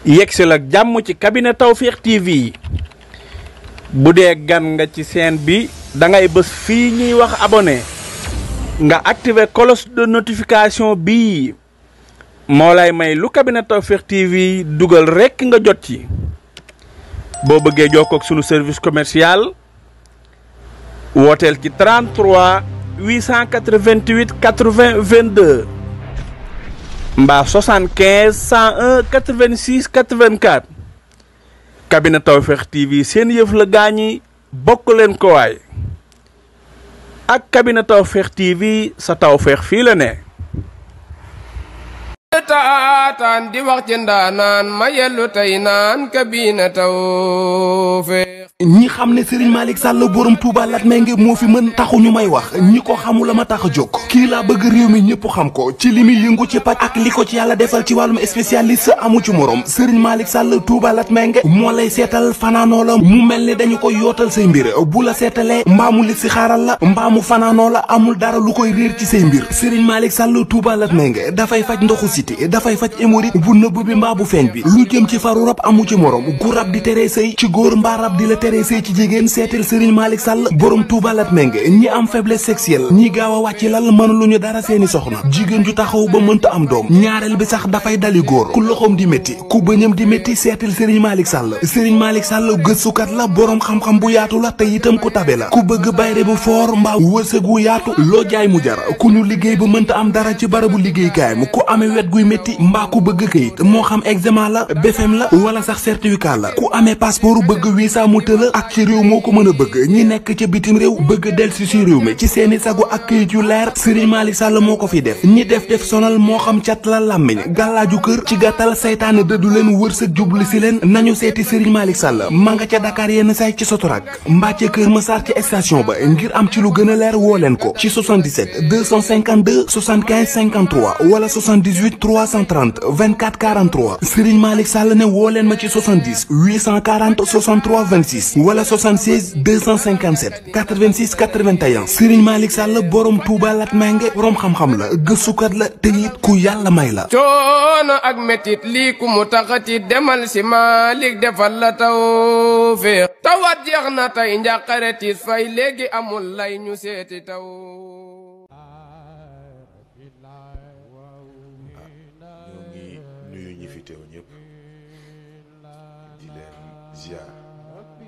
yegsil ak jàmm ci cabinet Tawfekh TV bu dee gan nga ci chaîne bi da ngay bës fii ñuy wax abonné nga activer cloche de notification bii moo lay may lu cabinet Tawfekh TV dugal rekk nga jot ci boo bëggee jokkoo ak sunu service commercial wooteel ci 33 888 80 22 mbaa 75 101 86 84 cabinet Tawfekh TV seen yëf la gaañi bokk leen ko waay ak cabinet Tawfekh TV sa tawfeex fii la ne. taataan di wax ci ndaanaan ma yellu tey naan cabinet Tawfekh. ñi xam ne Serigne Malick Sall borom Touba Latmingué moo fi mën taxu ñu may wax ñi ko xamul la ma tax a jóg kii laa bëgg réew mi ñëpp xam ko ci li muy yëngu ci paj ak li ko ci yàlla defal ci wàllum spécialiste amu ci morom Serigne Malick Sall Touba Latmingué moo lay seetal fanaanoo la mu mel ni dañu koy yootal say mbir bu la seetalee mbaamu li si xaaral la mbaamu fanaanoo la amul dara lu koy réer ci say mbir Serigne Malick Sall Touba Latmingué dafay faj ndoxu siti dafay faj hémorroïde bu nëbb bi mbaa bu feeñ bi lu jëm ci faru rab amu ci morom gu rab di teree sëy ci góor mbaa rab di la teree sëy ci jigéen seetal Serigne Malick Sall borom Touba Latmingué ñi am faiblesse sexuelle ñi gaaw a wàcc lal mënuluñu dara seeni soxna jigéen ju taxaw ba mënta am doom ñaareel bi sax dafay dali góor ku loxoom di métti ku bëñam di métti seetal Serigne Malick Sall Serigne Malick Sall gëstukat la borom xam-xam bu yaatu la te itam ku tabe la ku bëgg bayre bu foor mbaa wërsëg wu yaatu loo jaay mu jar ku ñu liggéey ba mënta am dara ci barabu liggéeykaayam ku amee wet guy métti mbaa ku bëgg kayit moo xam examen la BFEM la wala sax certificat la ku amee passeport bëgg visa mu tëla ak ci réew moo ko mën a bëgg ñi nekk ca bitim réew bëgg delsi si réew mi ci seeni sago ak kayit yu leer Serigne Malick Sall moo ko fi def ñi def sonal moo xam cat la làmmiñ gàllaaju kër ci gàttal saytaane dëddu leen wërsëg jublu si leen nañu seeti Serigne Malick Sall ma nga ca Dakar yenn say ci Sotorak mbaa ca Kër Massar ci station ba ngir am ci lu gën a leer woo leen ko ci 77 252 75 53 wala 78 330 24 43 Serigne Malick Sall ne woo leen ma ci 70 840 63 26 wala 76 257 86 81 Serigne Malick Sall borom Touba Latmingué borom xam-xam la gëstukat la te it ku yàlla may la. coono ak metit lii ku mu taxati demal si Malick defal la Tawfekh tawat jeex na tey njàqare tiis fay léegi amul lay ñu seeti taw. teew ñëpp di leen ziar di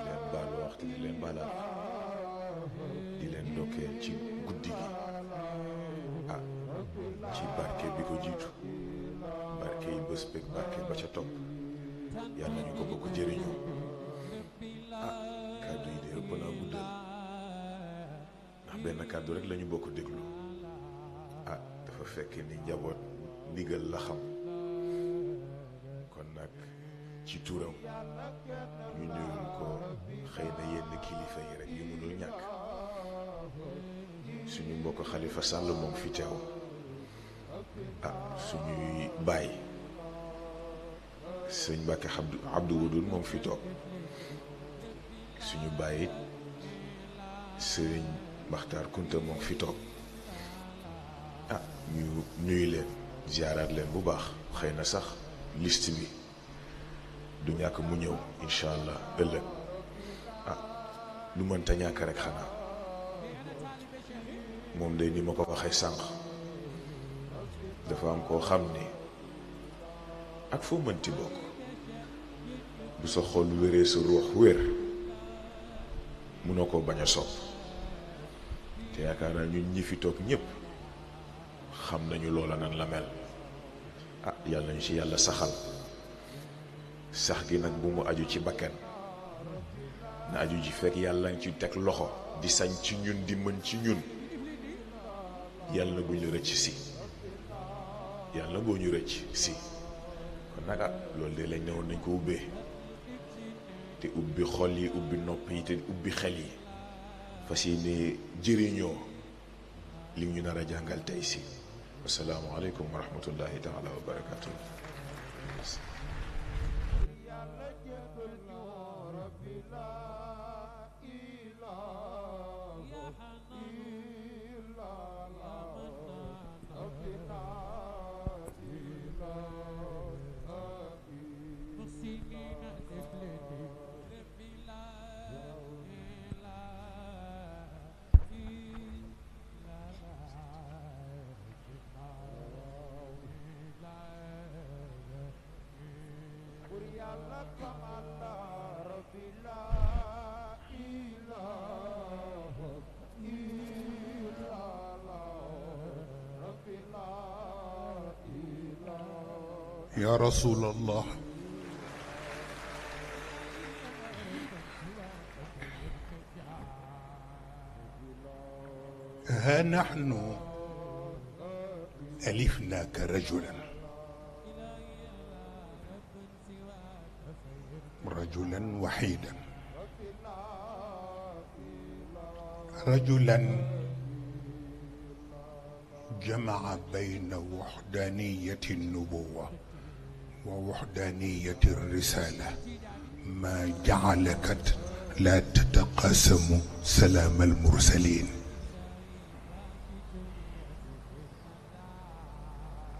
leen baalu waxtu di leen baalaat di leen ndokkeel ci guddi gi ci barke bi ko jiitu barke yi bés beeg barke ba ca topp yàlla nañu ko bokk jëriñoo kàddu yi de ëpp naa guddal ndax benn kàddu rek lañu bokk déglu dafa fekk ni njaboot ndigal la xam kon nag ci turam ñu nuyul ko xëy na yenn kilifa yi rek yu mënul ñàkk suñu mbokk Xalifa Sall moom fi teew suñuy baay sëñ Mbàkke Abdou Wadoud moom fi toog suñu baay it sëriñ Maxtaar Kunta moom fi toog ñu nuyu leen ziaraat leen bu baax xëy na sax liste bi du ñàkk mu ñëw incha allah ëllëg lu mënta ñàkk rek xanaa moom day ni ma ko waxee sànq dafa am koo xam ni ak foo mënti bokk bu sa xol wéree sa ruux wér munoo koo bañ a sopp te yaakaar naa ñun ñi fi toog ñépp xam nañu loola nan la mel yàlla nañu ci yàlla saxal sax gi nag bu mu aju ci bakken na aju ji fekk yàlla ngi ci teg loxo di sañ ci ñun di mën ci ñun yàlla na bu ñu rëcc si yàlla na boo ñu rëcc si kon nag loolu de lañ ne woon nañ ko ubbee te ubbi xol yi ubbi nopp yi te ubbi xel yi fas yéene jëriñoo li ñu nar a jàngal tey si assalaamu aleykum wa rahmatullahi taala wa barakatuh يا رسول الله ها نحن ألفناك رجلا وحيدا، رجلا جمع بين وحدانية النبوة ووحدانية الرسالة، ما جعلك لا تتقاسم سلام المرسلين.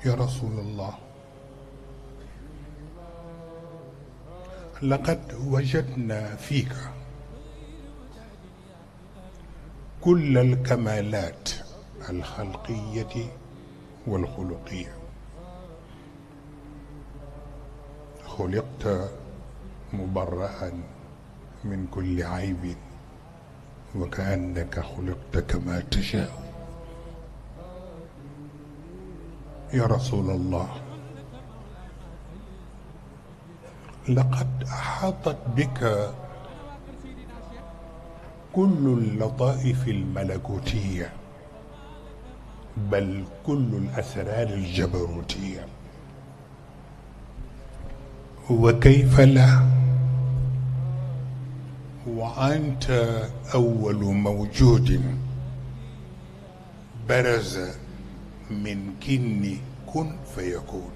يا رسول الله لقد وجدنا فيك كل الكمالات الخلقية والخلقية، خلقت مبرأ من كل عيب وكأنك خلقت كما تشاء. يا رسول الله لقد أحاطت بك كل اللطائف الملكوتية، بل كل الأسرار الجبروتية، وكيف لا وأنت أول موجود برز من كن فيكون،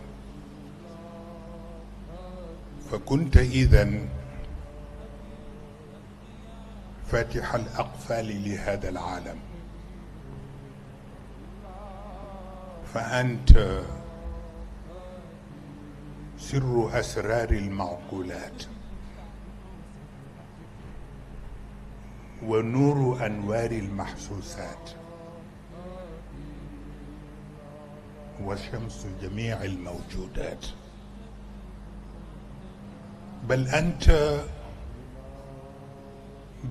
فكنت إذن فاتح الأقفال لهذا العالم، فأنت سر أسرار المعقولات ونور أنوار المحسوسات وشمس جميع الموجودات، بل أنت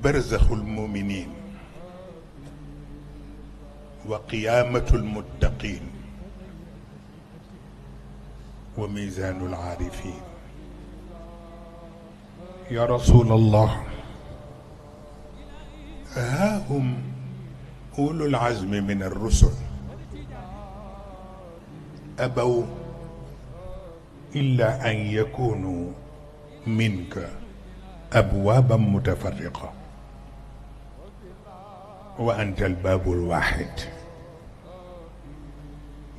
برزخ المؤمنين وقيامة المتقين وميزان العارفين. يا رسول الله ها هم أولو العزم من الرسل أبوا إلا أن يكونوا منك أبوابا متفرقة، وأنت الباب الواحد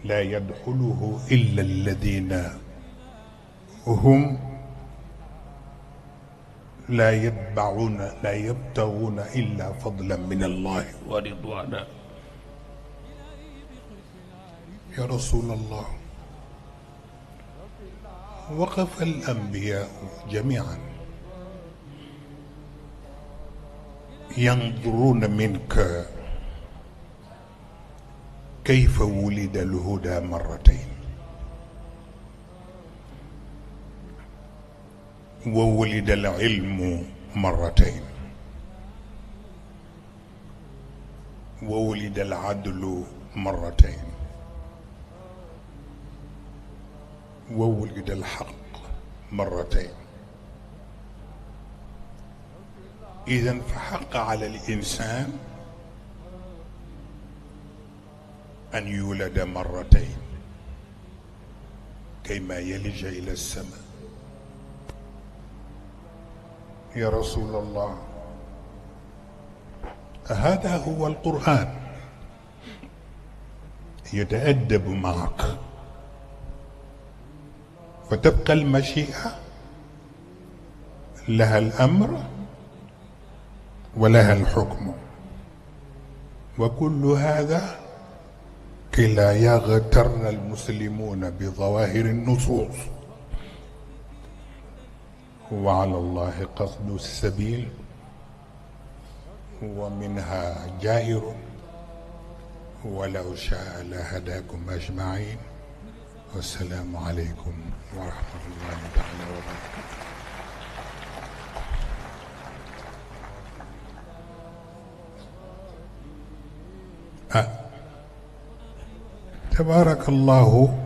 لا يدخله إلا الذين هم لا يبتغون إلا فضلا من الله ورضوانا. يا رسول الله وقف الأنبياء جميعا ينظرون منك كيف ولد الهدى مرتين وولد العلم مرتين وولد العدل مرتين وولد الحق مرتين. إذن فحق على الإنسان أن يولد مرتين كيما يلج إلى السماء. يا رسول الله هذا هو القرآن يتأدب معك، فتبقى المشيئة لها الأمر ولها الحكم، وكل هذا كي لا يغتر المسلمون بظواهر النصوص، وعلى الله قصد السبيل ومنها جائر، ولو شاء لهداكم أجمعين. والسلام عليكم ورحمة الله تعالى وبركاته. تبارك الله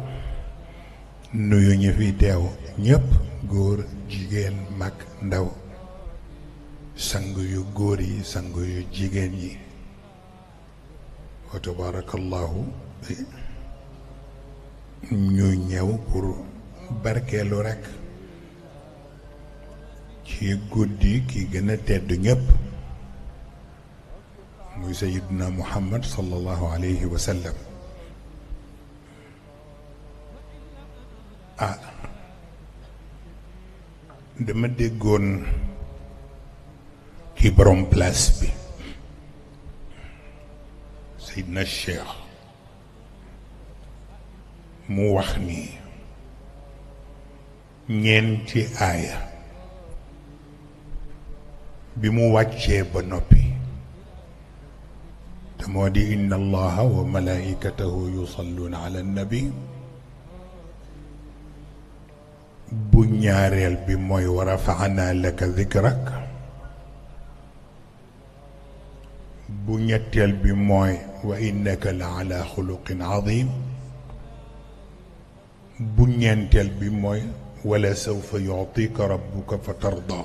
nuyu ñu fi teew ñépp góor jigéen mag ndaw sang yu góor yi sang yu jigéen yi wa tabarakallahu ñu ñëw pour barkeelu rekk ci guddi ki gën a tedd ñépp muy sayiduna muhammad sallallahu alayhi wa sallam dama déggoon ci borom place bi sayidna cheikh mu wax ni ñeenti aaya bi mu wàccee ba noppi te moo di inna allaha wa malaikatahu yusalluuna ala nabi bu ñaareel bi mooy wa rafaana laka dikrak bu ñetteel bi mooy wa innaka la ala xuluqin azim bu ñeenteel bi mooy wala sawfa yutika rabbuka fa tarda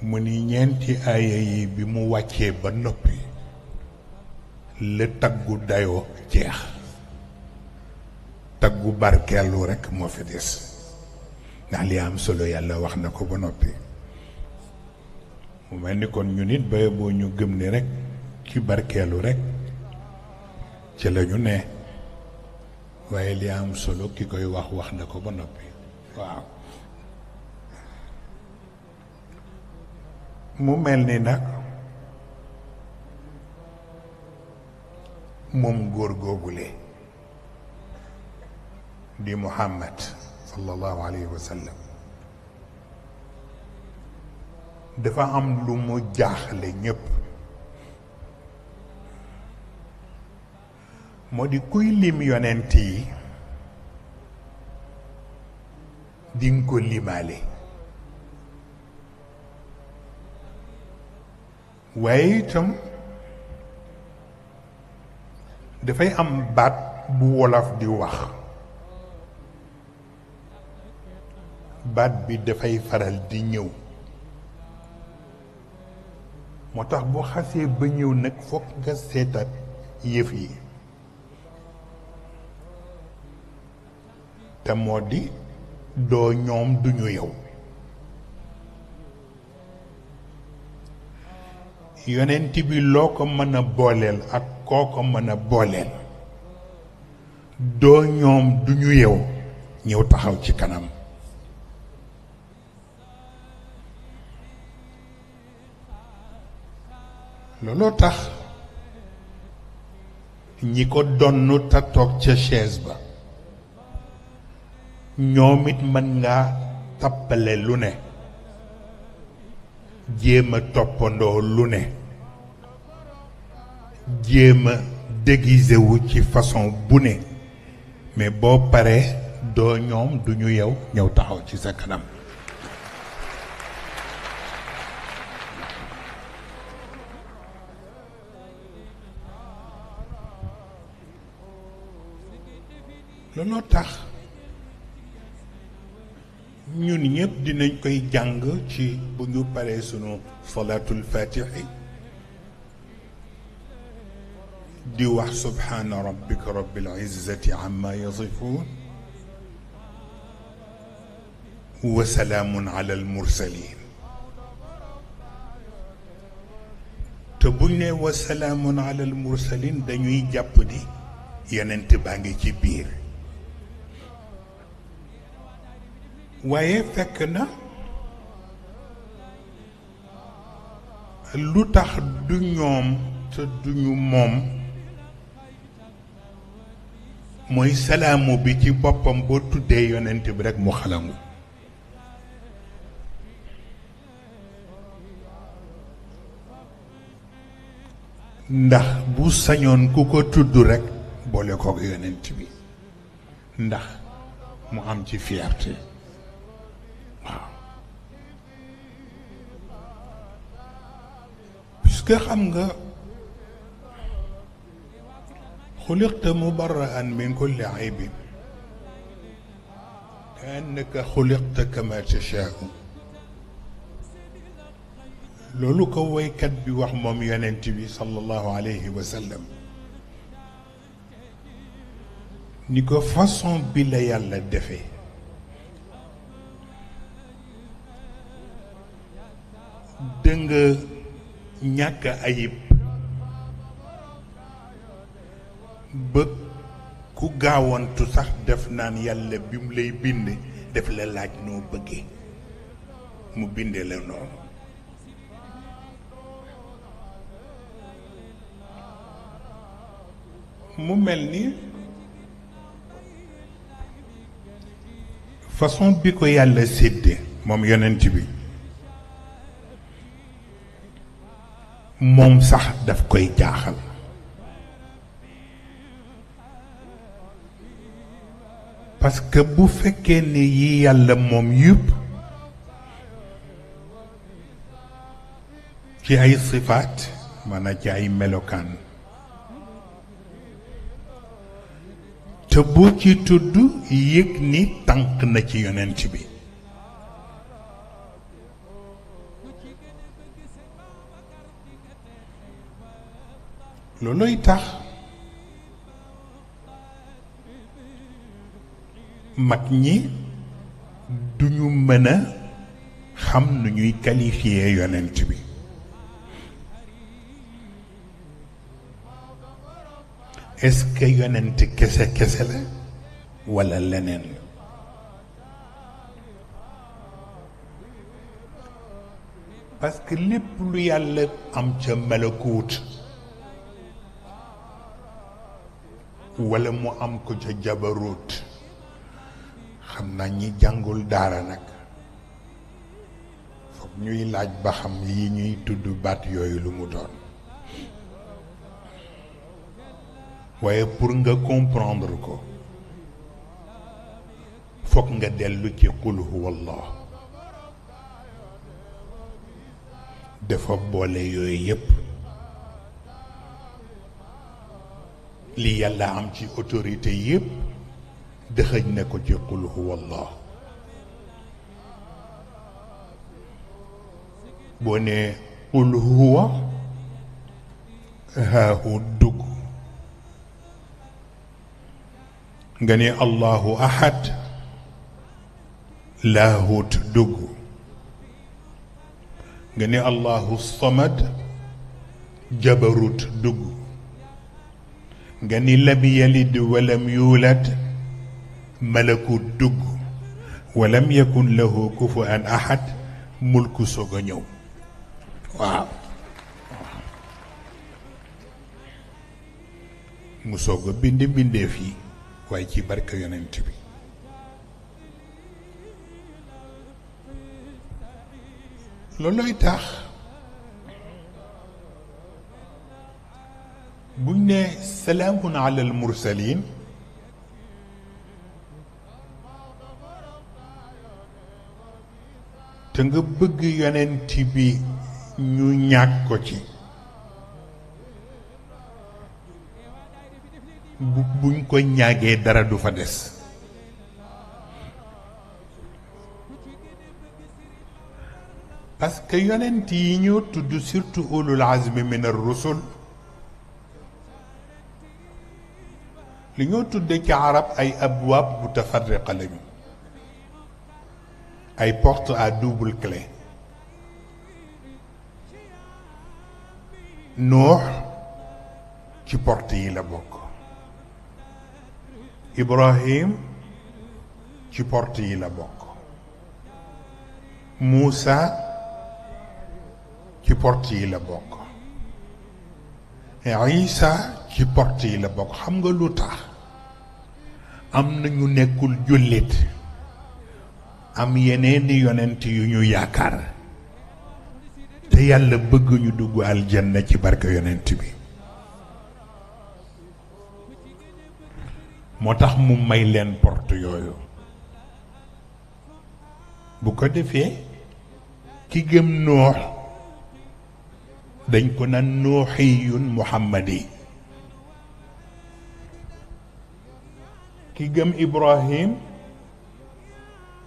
mu ni ñeenti aaya yi bi mu wàccee ba noppi la taggu dayoo jeex taggu barkeelu rekk moo fi des ndax li am solo yàlla wax na ko ba noppi mu mel ni kon ñu nit ba boo ñu gëm ni rekk ci barkeelu rekk ci la ñu ne waaye li am solo ki koy wax na ko ba noppi waaw mu mel ni nag moom góor googule di Muhammad sallallahu alayhi wa sallam dafa am lu mu jaaxle ñépp moo di kuy lim yonent yi dinga ko limaale waaye itam dafay am baat bu wolof di wax baat bi dafay faral di ñëw moo tax bu xasee ba ñëw nag fokk nga seetaat yëf yi te moo di doo ñoom duñu yow yonent bi loo ko mën a booleel ak koo ko mën a booleel doo ñoom duñu yow ñëw taxaw ci kanam looloo tax ñi ko donnu te toog ca chaise ba ñoom it mën ngaa tappale lu ne jéem a toppandoo lu ne jéem a déguisé wu ci façon bu ne mais boo paree doo ñoom duñu yow ñëw taxaw ci sa kanam looloo tax ñun ñëpp dinañ koy jàng ci bu ñu paree sunu salaatul faatixi di wax subhaana rabbika rabbil izzati amma yasifuun wa salaamun ala al mursalin te buñ ne wa salaamun ala al mursalin dañuy jàpp ni yonent baa ngi ci biir waaye fekk na lu tax du ñoom te duñu moom mooy salaamu bi ci boppam boo tuddee yonent bi rekk mu xalangu ndax bu sañoon ku ko tudd rekk boole kook yonent bi ndax mu am ci fierté waaw puisque xam nga xuliqta mubarra'an min kulli aybin innaka xuliqta kama tashaau loolu ko woykat bi wax moom yonent bi sallallahu alayhi wa sallam ni ko façon bi la yàlla defee dënga ñàkk ayib ba ku gaawantu sax def naan yàlla bi mu lay bind def la laaj noo bëggee mu binde la noonu mu mel ni façon bi ko yàlla sédde moom yonent bi moom sax daf koy jaaxal parce que bu fekkee ni yi yàlla moom yëpp ci ay sifaat maanaam ci ay melokaan te boo ci tudd yëg ni tànk na ci yonent bi looloy tax mag ñi duñu mën a xam nu ñuy qualifier yonent bi est-ce que yonent kese kese la walla leneen parce que lépp lu yàlla am ca malakuut walla mu am ko ca jabaruut xam naa ñi jàngul daara nag foog ñuy laaj ba xam yi ñuy tudd baat yooyu lu mu doon waaye pour nga comprendre ko foog nga dellu ci qul huwa allah dafa boole yooyu yépp li yàlla am ci autorité yépp dëxëj na ko ci qul huwa allah boo nee qul huwa haahu dugg nga ne allahu ahad laahut dugg nga ne allahu samad jabarut dugg nga ni lam yalid walam yuulad malakut dugg walam yakun lahu kufuwan ahad mulku soog a ñëw waaw mu soog a bind mbindeef yi waaye ci barke yonent bi loolooy tax buñ ne salaamun ala al mursalin te nga bëgg yonent bi ñu ñàkk ko ci buñ ko ñaagee dara du fa des parce que yonent yi ñoo tudd surtout ulul azmi min ar-rusul li ñoo tudde ci arab ay abwaab mutafarriqa lañu ay porte à double clé Nuux ci porte yi la bokk Ibrahim ci porte yi la bokk Muusa ci porte yi la bokk Isa ci porte yi la bokk xam nga lu tax am na ñu nekkul jullit am yeneeni yonent yu ñu yaakaar te yàlla bëgg ñu dugg aljanna ci barke yonent bi moo tax mu may leen porte yooyu bu ko defee ki gëm Nuux dañ ko naan nuuxiyun muhammadi ki gëm Ibrahim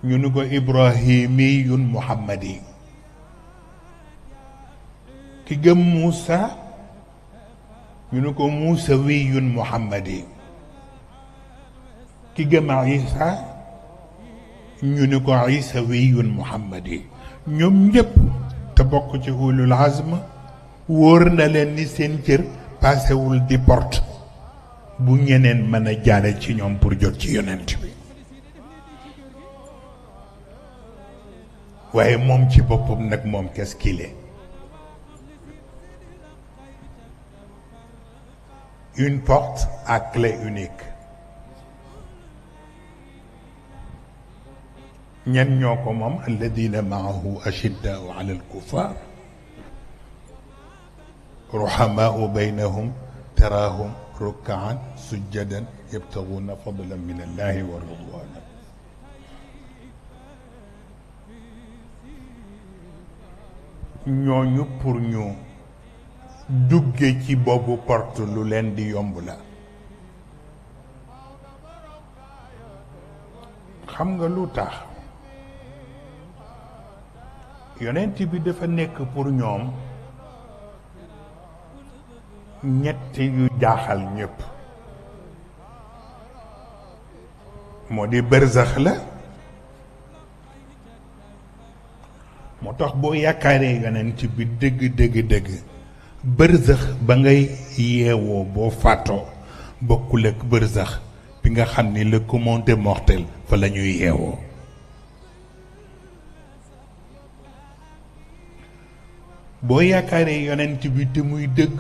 ñu ni ko ibrahimiyun muhammadi ki gëm Muusa ñu ni ko muusawiyun muhammadi ki gëm Isa ñu ni ko isawiyun muhammadi ñoom ñëpp te bokk ci ulul azm wóor na leen ni seen cër paasewul di porte bu ñeneen mën a jaare ci ñoom pour jot ci yonent bi waaye moom ci boppam nag moom qu'est-ce qu'il est? Une porte à clé unique. ñan ñoo ko moom alladina maahu ashiddaau ala alkuffar ruhamaau baynahum taraahum rukkaan sujjadan yabtaguuna fadlan min allahi wa ridwana ñooñu pour ñu dugge ci boobu porte lu leen di yomb la xam nga lu tax yonent bi dafa nekk pour ñoom ñett yu jaaxal ñépp moo di bërzax la moo tax boo yaakaaree yonent bi dëgg bërzax ba ngay yeewoo boo fàttoo bokkul ak bërzax bi nga xam ni le commun des mortels fa la ñuy yeewoo boo yaakaaree yonent bi te muy dëgg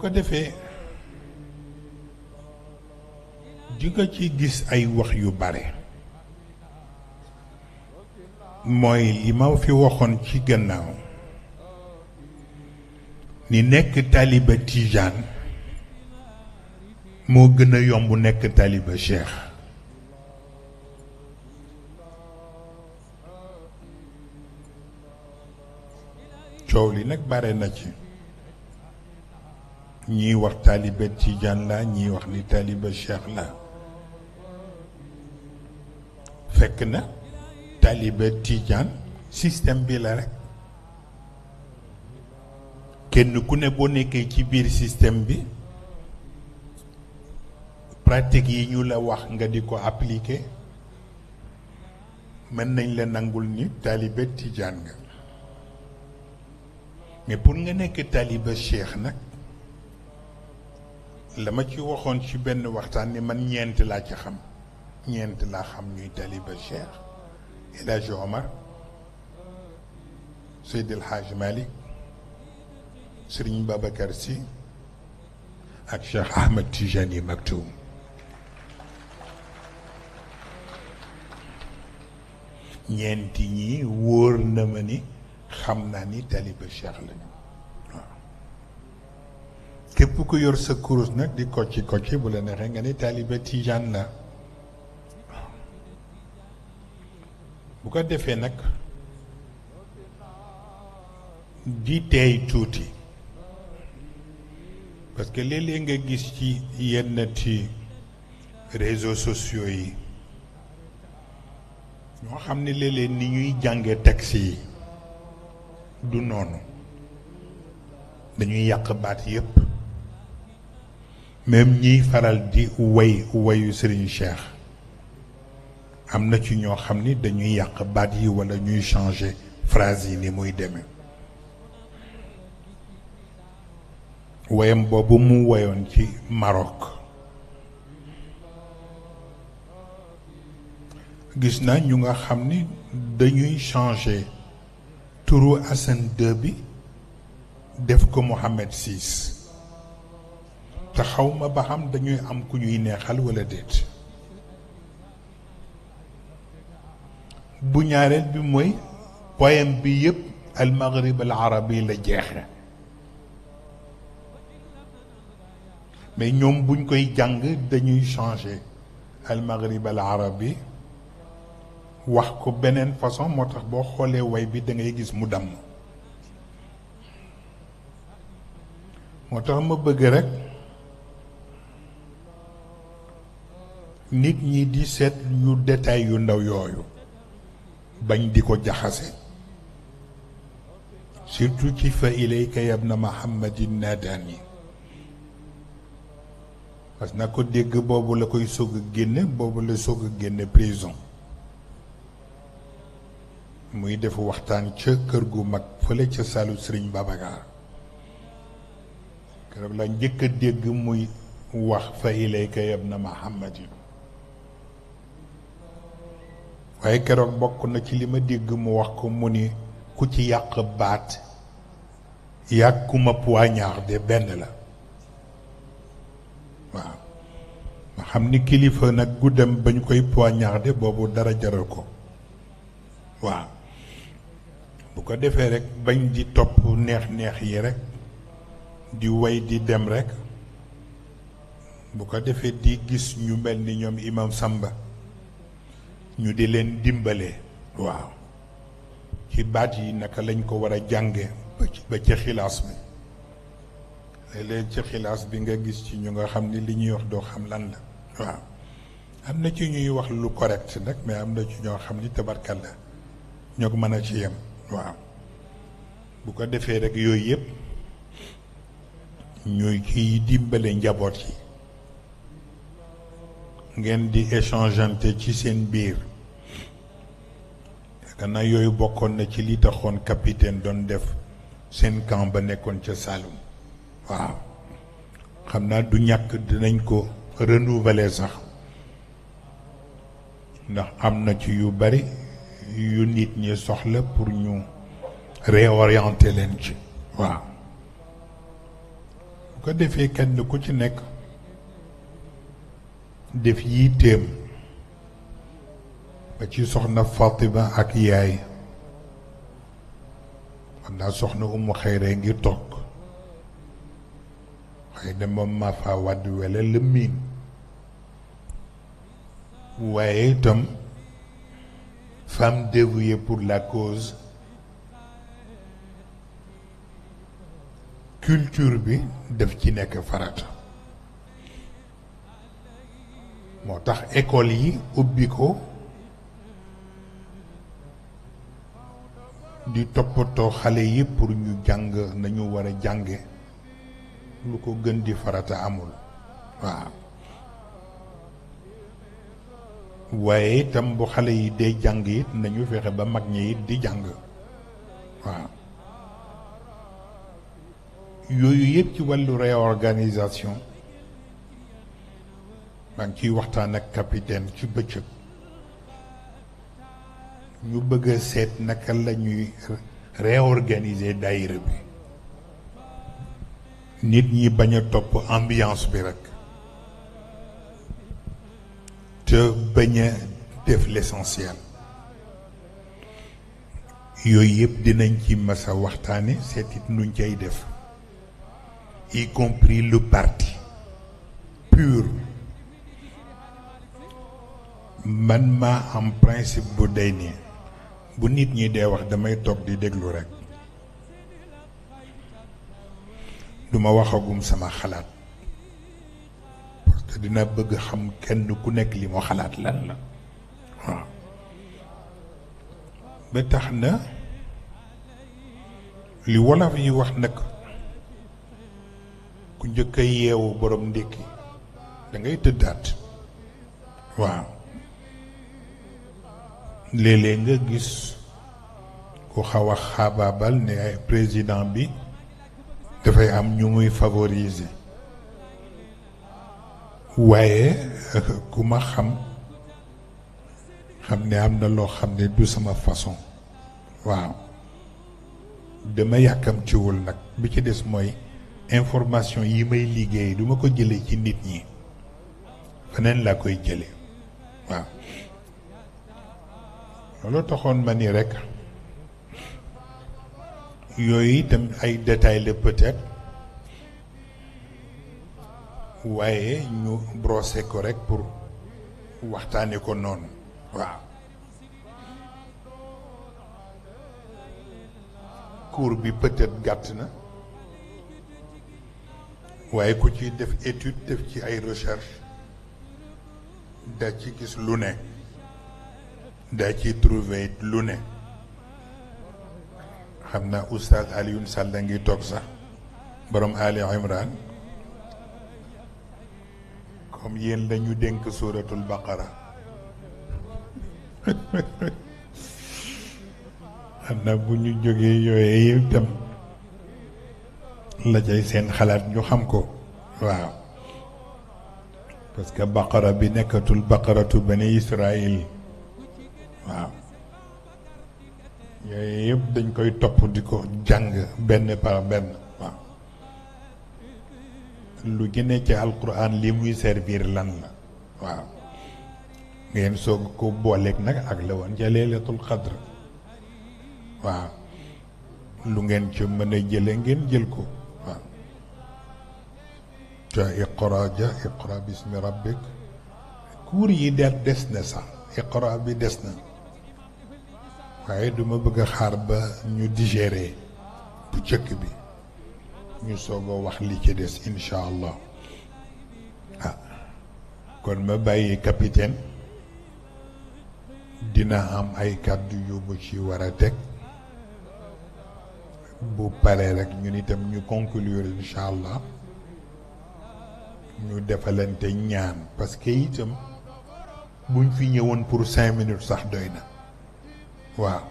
ko defee di nga ci gis ay wax yu bare mooy li ma fi waxoon ci gannaaw ni nekk taaliba tijaan moo gën a yomb nekk taaliba cheikh coow li nag bare na ci ñii wax taaliba tijaan la ñii wax ni taaliba cheikh la fekk na taaliba tijaan système bi la rek kenn ku ne boo nekkee ci biir système bi pratique yi ñu la wax nga di ko appliquer mën nañ la nangul ni taaliba tijaan nga mais pour nga nekk taaliba cheikh nag la ma ci waxoon ci benn waxtaan ni man ñeent laa ci xam ñeent laa xam ñuy taaliba cheikh El Hadj Omar Seydi El Hadj Malick Serigne Babacar Sy ak Cheikh Ahmed Tijani Maktoum ñeenti ñi wóor na ma ni xam naa ni taaliba cheikh lañu waaw képp ku yor sa kurus nag di kocci kocci bu la neexee nga ni taaliba tijaan la bu ko defee nag di teey tuuti parce que léeg-léeg nga gis ci yenn ci réseaux sociaux yi ñoo xam ne léeg-léeg ni ñuy jànge texte yi du noonu dañuy yàq baat yépp même ñiy faral di wayu Serigne Cheikh am na ci ñoo xam ni dañuy yàq baat yi walla ñuy changer phrase yi ni muy demee wayam boobu mu wayoon ci Maroc gis naa ñu nga xam ni dañuy changer turu Hassan II bi def ko Mohammed VI te xawma ba xam dañuy am ku ñuy neexal walla déet bu ñaareel bi mooy poème bi yépp al maghrib al arabi la jeexe mais ñoom buñ koy jàng dañuy changer al maghrib al arabi wax ko beneen façon moo tax boo xoolee way bi da ngay gis mu damm moo tax ma bëgg rekk nit ñi di seet yu détail yu ndaw yooyu bañ di ko jaxase surtout ci fa ilayka yabna Muhammadin nadani parce que na ko dégg boobu la koy soog a génne boobu la soog a génne prison muy def waxtaan ca kër gu mag fële ca salu Serigne Babacar keroog la njëkk a dégg muy wax fa ilayka yabna Muhammadin waaye keroog bokk na ci li ma dégg mu wax ko mu ni ku ci yàq baat yàgg ku ma poignardé benn la waaw ma xam ni kilifa nag gu dem ba ñu koy poignardé boobu dara jaral ko waaw bu ko defee rek bañ di topp neex-neex yi rek di way di dem rek bu ko defee di gis ñu mel ni ñoom imam Samba ñu di leen dimbale waaw ci baat yi naka lañ ko war a jànge ba ci xilaas bi léeg-léeg ci xilaas bi nga gis ci ñu nga xam ni li ñuy wax doo xam lan la waaw am na ci ñuy wax lu correct nag mais am na ci ñoo xam ni tabarkal la ñoo ko mën a ci yem waaw bu ko defee rek yooyu yëpp ñuy ciy dimbale njaboot yi ngeen di échangeante ci seen biir yaakaar naa yooyu bokkoon na ci li taxoon capitaine doon def seen camp ba nekkoon ca Saloum waaw xam naa du ñàkk dinañ ko renouveler sax ndax am na ci yu bari yu nit ñi soxla pour ñu réorienter leen ci waaw bu ko defee kenn ku ci nekk def yitteem ba ci soxna Fatima ak yaay xam naa soxna Umu Xayre ngi toog xëy na moom maa fa wàdd wele la miin waaye itam femme dévouée pour la cause culture bi daf ci nekk farata moo tax école yi ubbi ko di toppatoo xale yi pour ñu jàng nañu war a jànge lu ko gën di farata amul waaw waaye itam bu xale yi dee jàng it nañu fexe ba mag ñi it di jàng waaw yooyu yëpp ci wàllu réorganisation maa ngi ciy waxtaan ak capitaine ci bëccëg ñu bëgg a seet naka la ñuy réorganiser daayira bi nit ñi bañ a topp ambiance bi rek te bañ a def l'essentiel yooyu yëpp dinañ ci mës a waxtaane seet it nuñ cay def y compris le parti pur man maa am principe bu day nii bu nit ñi dee wax damay toog di déglu rekk duma waxagum sama xalaat parce que dina bëgg xam kenn ku nekk li mu xalaat lan la waaw ba tax na li wolof yi wax nag ku njëkk a yeewu borom ndékki da ngay tëddaat waaw léeg-léeg nga gis ku xaw a xaabaabal ne ay président bi dafay am ñu muy favoriser waaye ku ma xam ne am na loo xam ne du sama façon waaw dama yàkkamtiwul nag bi ci des mooy information yi may liggéey duma ko jëlee ci nit ñi feneen laa koy jële waaw loolu taxoon ma ni rekk yooyu itam ay détails la peut-être waaye ñu brosser ko rekk pour waxtaane ko noonu waaw cours bi peut-être gàtt na waaye ku ci def étude def ci ay recherche da ci gis lu ne daa ci trouver lu ne xam naa oustaz Alioune Sall a ngi toog sax borom Ali Imran comme yéen lañu dénk suuratul baqara xam naa bu ñu jógee yooyee itam la cay seen xalaat ñu xam ko waaw parce que baqara bi nekkatul baqaratu bani Israël waaw yooyu yëpp dañ koy topp di ko jàng benn par benn waaw lu gën ci alquran li muy servir lan la waaw ngeen soog ko booleeg nag ak la woon ca laylatul qadr waaw lu ngeen ci mën a jële ngeen jël ko waaw te iqra ja iqra bismi rabbik cours yi des na sax iqra bi des na waaye duma bëgg a xaar ba ñu digérer bu jëkk bi ñu soogoo wax li ci des incha allah ah kon ma bàyyi capitaine dina am ay kàddu yu mu ci war a teg bu paree rek ñun itam ñu conclure incha allah ñu defalante ñaan parce que itam buñ fi ñëwoon pour 5 minutes sax doy na waaw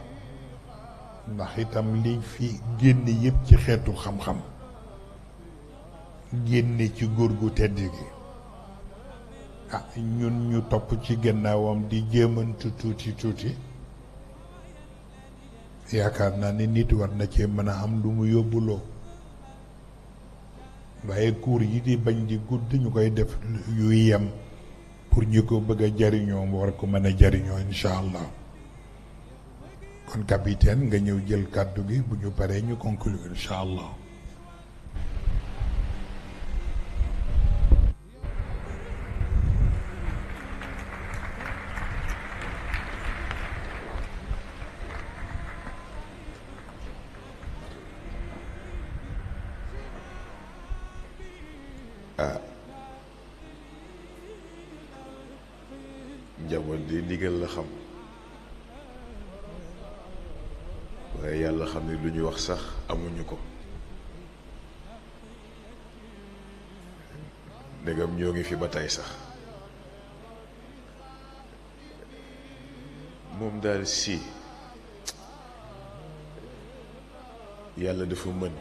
ndax itam liñ fi génne yépp ci xeetu xam-xam génne ci góor gu tedd gi ah ñun ñu topp ci gannaawam di jéemantu tuuti yaakaar naa ni nit war na cee mën a am lu mu yóbbuloo waaye cours yi di bañ di gudd ñu koy def yu yem pour ñu ko bëgg a jariñoo war ko mën a jariñoo incha allah. kon capitaine nga ñëw jël kàddu gi bu ñu paree ñu conclure incha allah. njaboot di ndigal la xam waaye yàlla xam ne lu ñu wax sax amuñu ko ndegam ñoo ngi fi ba tey sax moom daal si yàlla dafa mën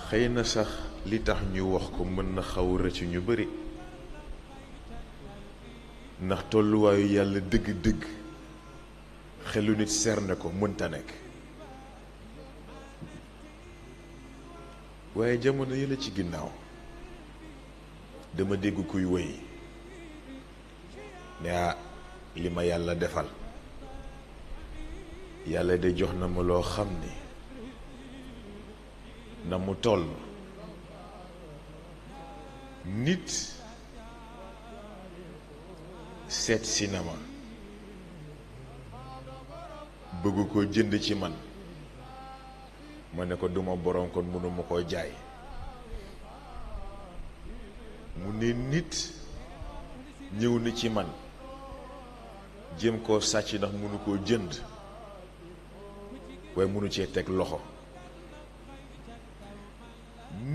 xëy na sax li tax ñu wax ko mën na xaw rëcc ñu bari ndax tolluwaayu yàlla dëgg-dëgg xelu nit serne ko mënta nekk waaye jamono yële ci ginnaaw dama dégg kuy wëy ne li ma yàlla defal yàlla de jox na ma loo xam ni na mu toll nit seet cinéma bëgg ko jënd ci man ma ne ko duma borom kon mënuma koo jaay mu ne nit ñëw na ci man jéem koo sàcc ndax mënu koo jënd waaye mënu cee teg loxo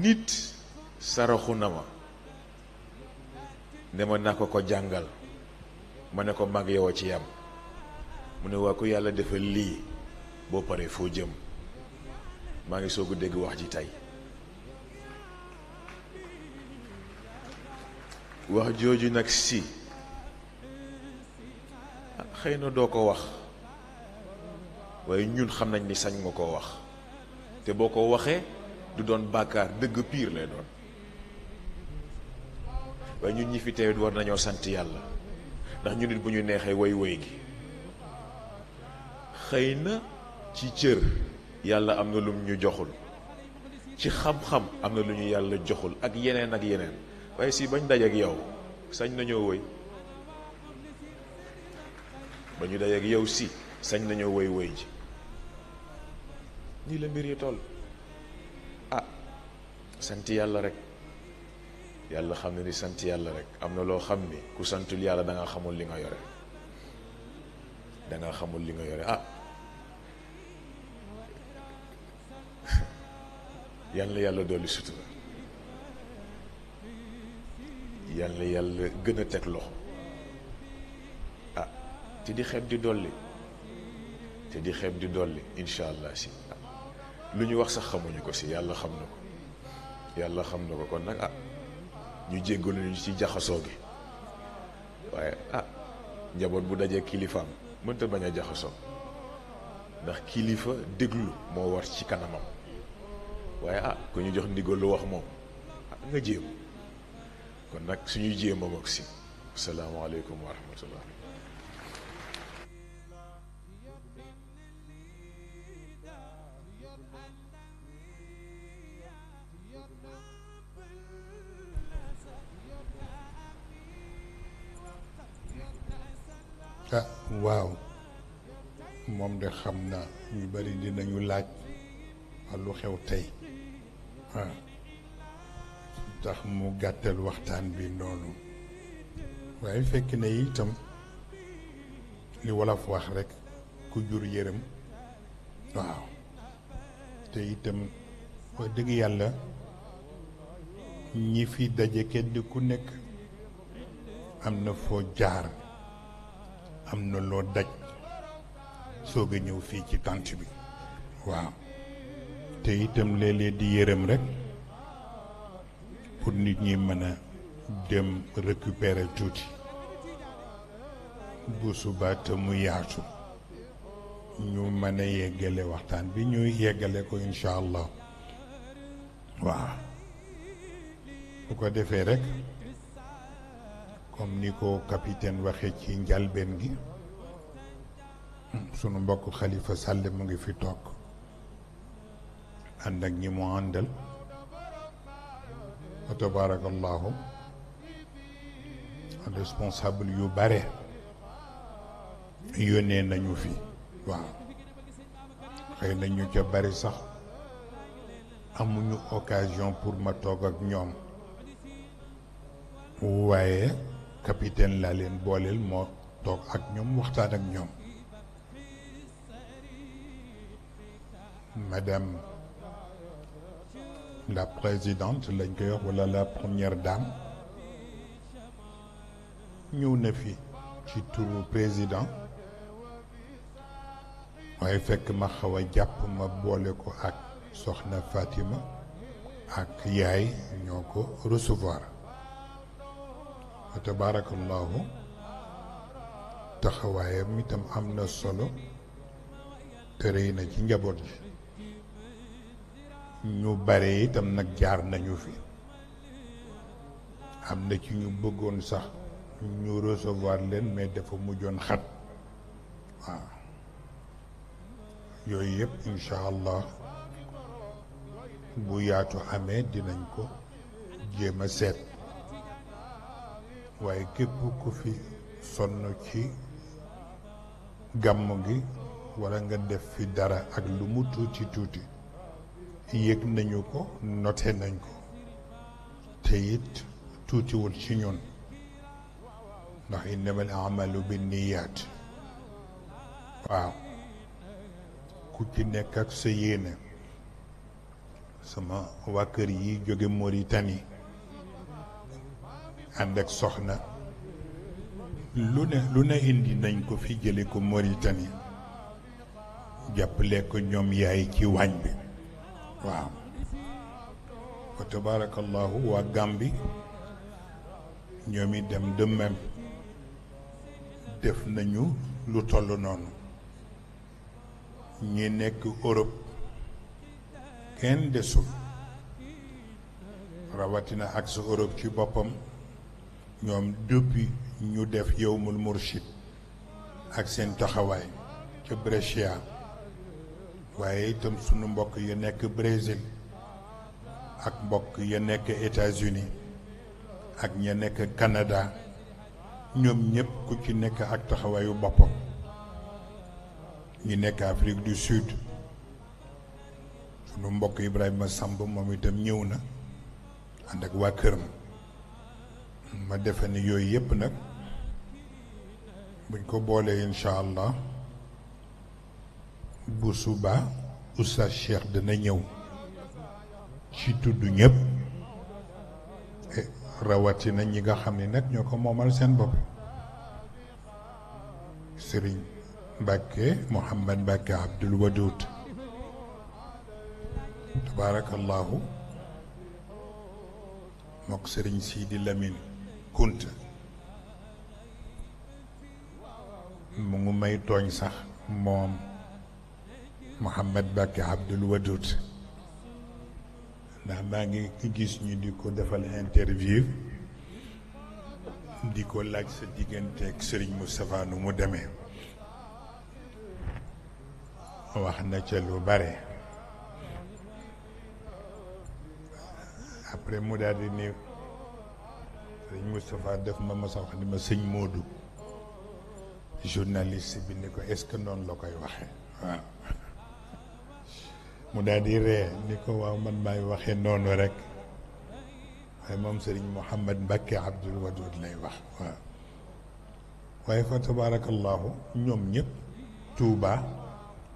nit saraxu na ma ne ma naa ko jàngal ma ne ko mag yow a ci yam mu ne waa ko yàlla defal lii boo paree foo jëm maa ngi soog a dégg wax ji tey wax jooju nag si xëy na doo ko wax waaye ñun xam nañ ni sañ nga koo wax te boo ko waxee du doon bàkkaar dëgg piir lay doon waaye ñun ñi fi teewit war nañoo sant yàlla ndax ñu nit bu ñu neexee woy gi xëy na ci cër yàlla am na lum ñu joxul ci xam-xam am na lu ñu yàlla joxul ak yeneen waaye si bañ dajeek yow sañ nañoo woy ba ñu dajeek yow si sañ nañoo woy ji nii la mbir yi toll sant yàlla rek yàlla xam ne ni sant yàlla rek am na loo xam ni ku santul yàlla da nga xamul li nga yore yàlla dolli sutura yàlla gën a teg loxo te di xeeb di dolli incha allah si lu ñu wax sax xamuñu ko si yàlla xam na ko kon nag ñu jéggalu ñu ci jaxasoo gi waaye njaboot bu dajee kilifaam mënta bañ a jaxasoo ndax kilifa déglu moo war ci kanamam waaye ku ñu jox ndigal lu wax moom nga jéem kon nag suñuy jéem a bokk si asalaamaaleykum wa rahmatullah waaw moom de xam naa ñu bari dinañu laaj lu xew tey tax mu gàttal waxtaan bi noonu waaye fekk na itam li wolof wax rekk ku jur yërëm waaw te itam wax dëgg yàlla ñi fi daje kenn ku nekk am na foo jaar am na loo daj soog a ñëw fii ci tant bi waaw te itam léeg-léeg di yërëm rekk pour nit ñi mën a dem récupérer tuuti bu subaa te mu yaatu ñu mën a yeggale waxtaan bi ñu yeggale ko incha allah. waaw bu ko defee rek comme ni ko capitaine waxee ci njalbeen gi sunu mbokk Xalifa Sall mu ngi fi toog ànd ak ñi mu àndal wa tabarakallahu responsable yu bare yónnee nañu fi waaw xëy na ñu ca bari sax amuñu occasion pour ma toog ak ñoom waaye capitaine laa leen booleel moo toog ak ñoom waxtaan ak ñoom madame la présidente lañ koy wax wala la première dame ñëw na fi ci turu président waaye fekk ma xaw a jàpp ma boole ko ak soxna Fatima ak yaay ñoo ko recevoir wa tabarakallahu taxawaayam itam am na solo te rëy na ci njaboot ji ñu bare itam nag jaar nañu fi am na ci ñu bëggoon sax ñu recevoir leen mais dafa mujjoon xat waaw yooyu yëpp incha allah bu yaatu amee dinañ ko jéem a seet waaye képp ku fi sonn ci gàmm gi wala nga def fi dara ak lu mu tuuti tuuti yëg nañu ko noté nañ ko te it tuutiwul ci ñun ndax innamal a'malu binniyaat waaw ku ci nekk ak sa yéene sama waa kër yi jóge Mauritanie ànd ak soxna lu ne indi nañ ko fi jële ko Mauritanie jàppale ko ñoom yaay ci waañ bi waaw wa tabarakallahu waa Gambie ñoom i dem de même def nañu lu toll noonu ñi nekk Europe kenn desul rawatina ak sa Europe ci boppam ñoom depuis ñu def yowmul murshid ak seen taxawaay ca Brescia waaye itam sunu mbokk ya nekk Brésil ak mbokk ya nekk États-Unis ak ña nekk Canada ñoom ñëpp ku ci nekk ak taxawaayu boppam ñi nekk Afrique du Sud sunu mbokk Ibrahima Samb moom itam ñëw na ànd ak waa këram ma defe ne yooyu yëpp nag buñ ko boolee incha allah bu suba Oustaz Cheikh dana ñëw ci tudd ñëpp rawatina ñi nga xam ne nag ñoo ko moomal seen bopp Serigne Mbacke Mouhamad Mbacke Abdoul Wadoud tabarakallahu mook Serigne Sidi Lamine Kunta mu ngi may tooñ sax moom Mouhamad Mbacke Abdoul Wadoud ndax maa ngi gis ñu di ko defal interview di ko laaj sa diggante ak Serigne Moustapha nu mu demee wax na ca lu bare après mu daal di ne Serigne Moustapha def ma ma sax ni ma sëñ Modou journaliste bi ni ko est-ce que noonu la koy waxe waaw mu daal di ree ni ko waaw man maay waxee noonu rek waaye moom Serigne Mouhamad Mbacke Abdoul Wadoud lay wax waaw waaye fa tabarakallahu ñoom ñëpp Touba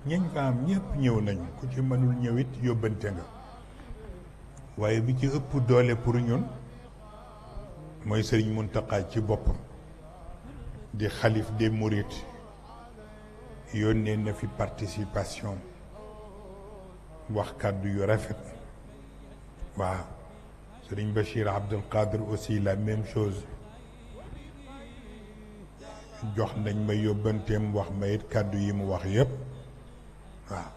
ñañ fa am ñëpp ñëw nañu ku ci mënul ñëwit yóbbante nga waaye bi ci ëpp doole pour ñun mooy Serigne Mountakha ci boppam di xalif des Mourides yónnee na fi participation wax kàddu yu rafet waaw Serigne Bachir Abdoul Qadir aussi la même chose jox nañ ma yóbbanteem wax ma it kàddu yi mu wax yépp waaw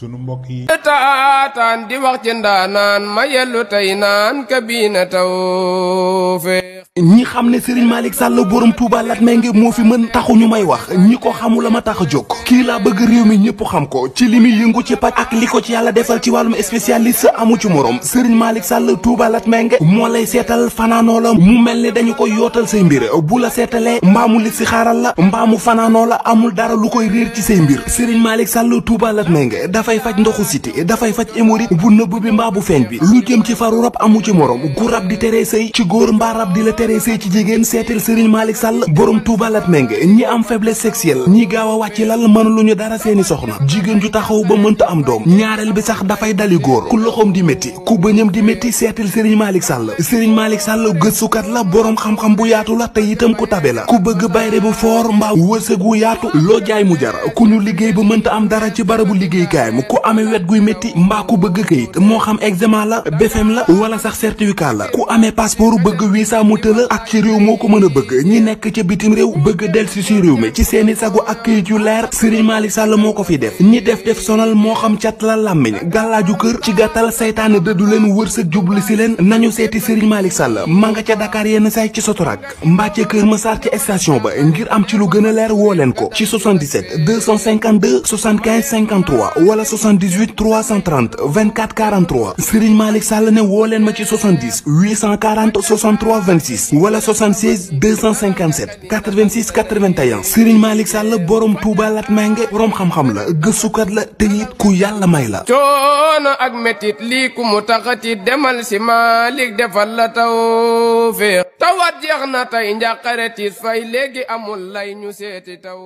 sunu mbokk yi taataan di wax ci ndaanaan ma yellu tey naan kabina tawfeex ñi xam ne Serigne Malick Sall borom Touba Latmingué moo fi mën taxu ñu may wax ñi ko xamula ma tax a jóg kii laa bëgg réew mi ñëpp xam ko ci li muy yëngu ci paj ak li ko ci yàlla defal ci wàllum spécialiste amu ci morom Serigne Malick Sall Touba Latmingué moo lay seetal fanaanoo la mu mel ni dañu koy yootal say mbir bu la seetalee mbaamu li si xaaral la mbaamu fanaanoo la amul dara lu koy réer ci say mbir Serigne Malick Sall Touba Latmingué dafay faj ndoxu siti dafay faj hémorroïde bu nëbb bi mbaa bu feeñ bi lu jëm ci faru rab amu ci morom gu rab di teree sëy ci góor mbaa rab di la teree sëy ci jigéen seetal Serigne Malick Sall borom Touba Latmingué ñi am faiblesse sexuelle ñi gaaw a wàcc lal mënuluñu dara seeni soxna jigéen ju taxaw ba mënta am doom ñaareel bi sax dafay dali góor ku loxoom di métti ku bëñam di métti seetal Serigne Malick Sall Serigne Malick Sall gëstukat la borom xam-xam bu yaatu la te itam ku tabe la ku bëgg bayre bu foor mbaa wërsëg wu yaatu loo jaay mu jar ku ñu liggéey ba mënta am dara ci barabu liggéeykaayam ku amee wet guy métti mbaa ku bëgg këyit moo xam examen la BFEM la wala sax certificat la ku amee passeport bëgg visa mu tëla ak ci réew moo ko mën a bëgg ñi nekk ca bitim réew bëgg delsi si réew mi ci seeni sagu ak këyit yu leer Serigne Malick Sall moo ko fi def ñi def sonal moo xam cat la làmmiñ gàllaaju kër ci gàttal saytaane dëddu leen wërsëg jublu si leen nañu seeti Serigne Malick Sall ma nga ca Dakar yenn say ci Sotorak mbaa ca Kër Massar ci station ba ngir am ci lu gën a leer woo leen ko ci 77 252 75 53 wala 78 330 24 43 Serigne Malick Sall ne woo leen ma ci 70 840 63 26 wala 76 257 86 81 Serigne Malick Sall borom Touba Latmingué borom xam-xam la gëstukat la te it ku yàlla may la. coono ak metit lii ku mu taxati demal si Malick defal la tawfeex tawat jeex na tey njàqare tiis fay léegi amul lay ñu seeti taw.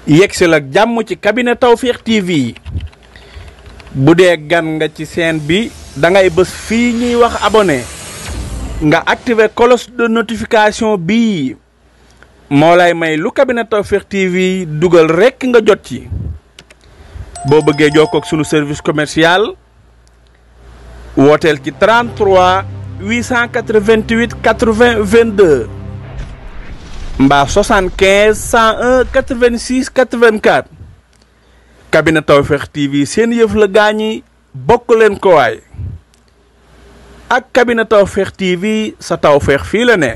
yegsil ak jàmm ci cabinet Tawfekh TV bu dee gan nga ci chaîne bi da ngay bës fii ñuy wax abonné nga activer cloche de notification bii moo lay may lu cabinet Tawfekh TV dugal rekk nga jot ci boo bëggee jokkoo ak sunu service commercial wooteel ci 33 888 80 22 mbaa 75 101 86 84 cabinet Tawfekh TV seen yëf la gaañi bokk leen ko waay ak cabinet Tawfekh TV sa tawfeex fii la ne